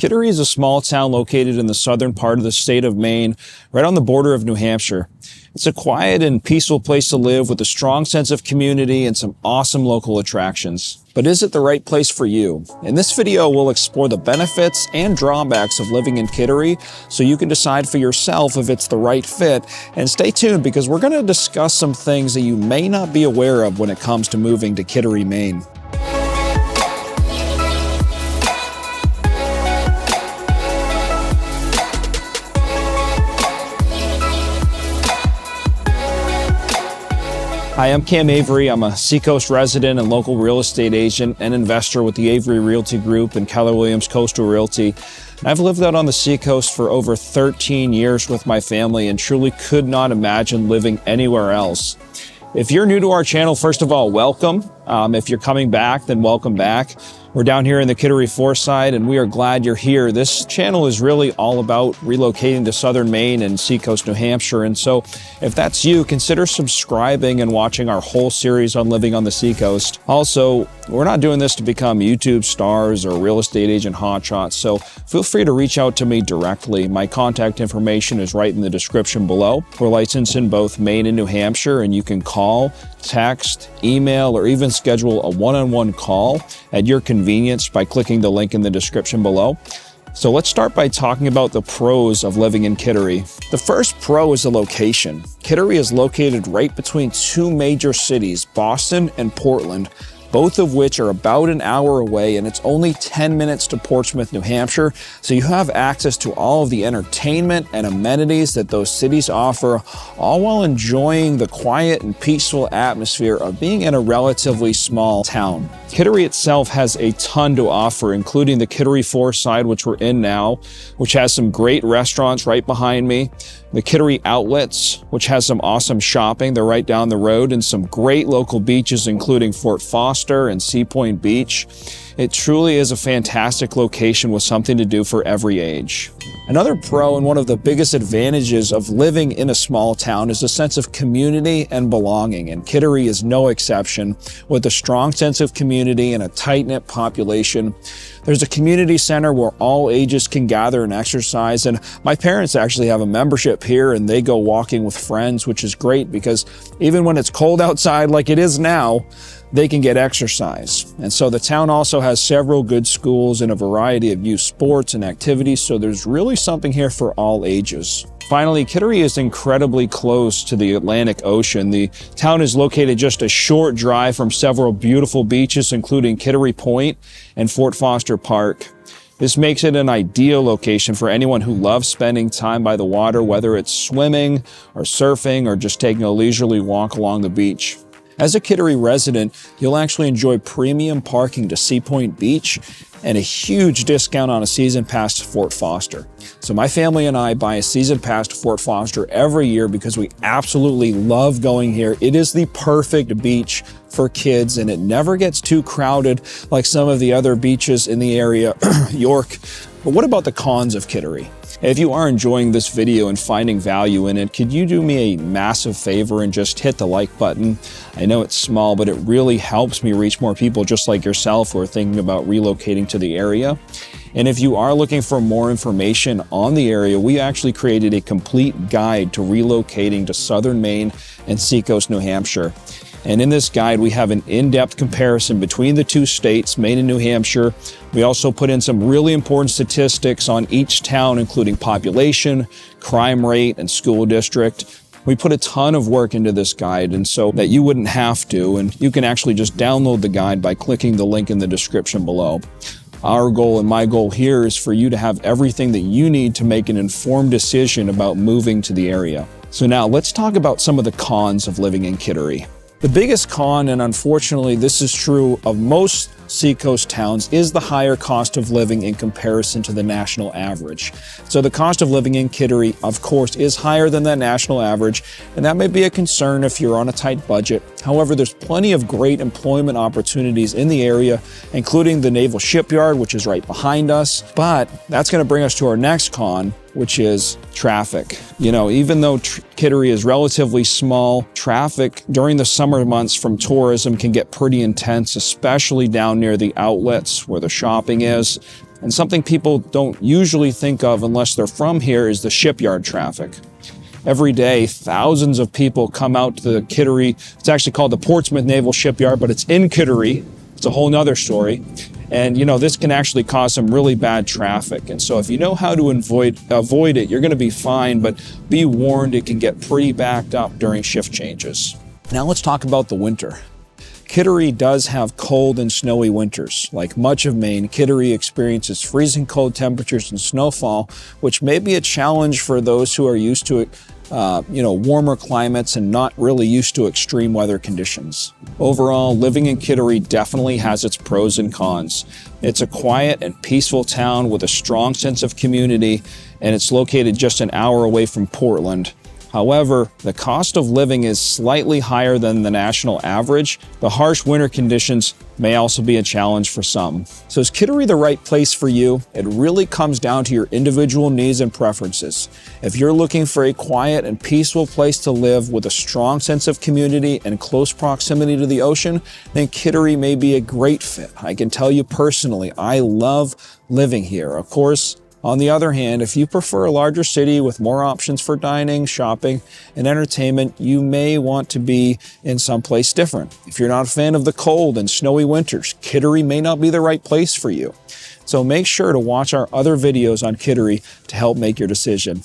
Kittery is a small town located in the southern part of the state of Maine, right on the border of New Hampshire. It's a quiet and peaceful place to live with a strong sense of community and some awesome local attractions. But is it the right place for you? In this video, we'll explore the benefits and drawbacks of living in Kittery so you can decide for yourself if it's the right fit. And stay tuned because we're going to discuss some things that you may not be aware of when it comes to moving to Kittery, Maine. Hi, I'm Cam Avery. I'm a Seacoast resident and local real estate agent and investor with the Avery Realty Group and Keller Coastal Realty. I've lived out on the Seacoast for over 13 years with my family and truly could not imagine living anywhere else. If you're new to our channel, first of all, welcome. If you're coming back, then welcome back. We're down here in the Kittery Side, and we are glad you're here. This channel is really all about relocating to southern Maine and Seacoast, New Hampshire. And so if that's you, consider subscribing and watching our whole series on living on the Seacoast. Also, we're not doing this to become YouTube stars or real estate agent hotshots, so feel free to reach out to me directly. My contact information is right in the description below. We're licensed in both Maine and New Hampshire, and you can call, text, email, or even schedule a one-on-one call at your convenience by clicking the link in the description below. So let's start by talking about the pros of living in Kittery. The first pro is the location. Kittery is located right between two major cities, Boston and Portland, both of which are about an hour away, and it's only 10 minutes to Portsmouth, New Hampshire, so you have access to all of the entertainment and amenities that those cities offer, all while enjoying the quiet and peaceful atmosphere of being in a relatively small town. Kittery itself has a ton to offer, including the Kittery Side, which we're in now, which has some great restaurants right behind me. The Kittery Outlets, which has some awesome shopping. They're right down the road, and some great local beaches, including Fort Foster and Sea Point Beach. It truly is a fantastic location with something to do for every age. Another pro and one of the biggest advantages of living in a small town is a sense of community and belonging, and Kittery is no exception. With a strong sense of community and a tight-knit population, there's a community center where all ages can gather and exercise, and my parents actually have a membership here and they go walking with friends, which is great because even when it's cold outside like it is now, they can get exercise. And so the town also has several good schools and a variety of youth sports and activities, so there's really something here for all ages. Finally, Kittery is incredibly close to the Atlantic Ocean. The town is located just a short drive from several beautiful beaches, including Kittery Point and Fort Foster Park. This makes it an ideal location for anyone who loves spending time by the water, whether it's swimming or surfing or just taking a leisurely walk along the beach. As a Kittery resident, you'll actually enjoy premium parking to Sea Point Beach and a huge discount on a season pass to Fort Foster. So my family and I buy a season pass to Fort Foster every year because we absolutely love going here. It is the perfect beach for kids, and it never gets too crowded like some of the other beaches in the area, York. But what about the cons of Kittery? If you are enjoying this video and finding value in it, could you do me a massive favor and just hit the like button? I know it's small, but it really helps me reach more people just like yourself who are thinking about relocating to the area. And if you are looking for more information on the area, we actually created a complete guide to relocating to southern Maine and Seacoast, New Hampshire. And in this guide, we have an in-depth comparison between the two states, Maine and New Hampshire. We also put in some really important statistics on each town, including population, crime rate, and school district. We put a ton of work into this guide, and so that you wouldn't have to, and you can actually just download the guide by clicking the link in the description below. Our goal and my goal here is for you to have everything that you need to make an informed decision about moving to the area. So now let's talk about some of the cons of living in Kittery. The biggest con, and unfortunately this is true of most Seacoast towns, is the higher cost of living in comparison to the national average. So the cost of living in Kittery, of course, is higher than that national average, and that may be a concern if you're on a tight budget. However, there's plenty of great employment opportunities in the area, including the Naval Shipyard, which is right behind us. But that's going to bring us to our next con, which is traffic. Even though Kittery is relatively small, traffic during the summer months from tourism can get pretty intense, especially down near the outlets where the shopping is. And something people don't usually think of unless they're from here is the shipyard traffic. Every day, thousands of people come out to the Kittery. It's actually called the Portsmouth Naval Shipyard, but it's in Kittery. It's a whole nother story. And this can actually cause some really bad traffic. And so if you know how to avoid it, you're going to be fine, but be warned it can get pretty backed up during shift changes. Now let's talk about the winter. Kittery does have cold and snowy winters. Like much of Maine, Kittery experiences freezing cold temperatures and snowfall, which may be a challenge for those who are used to warmer climates and not really used to extreme weather conditions. Overall, living in Kittery definitely has its pros and cons. It's a quiet and peaceful town with a strong sense of community, and it's located just an hour away from Portland. However, the cost of living is slightly higher than the national average. The harsh winter conditions may also be a challenge for some. So is Kittery the right place for you? It really comes down to your individual needs and preferences. If you're looking for a quiet and peaceful place to live with a strong sense of community and close proximity to the ocean, then Kittery may be a great fit. I can tell you personally, I love living here. Of course, on the other hand, if you prefer a larger city with more options for dining, shopping, and entertainment, you may want to be in someplace different. If you're not a fan of the cold and snowy winters, Kittery may not be the right place for you. So make sure to watch our other videos on Kittery to help make your decision.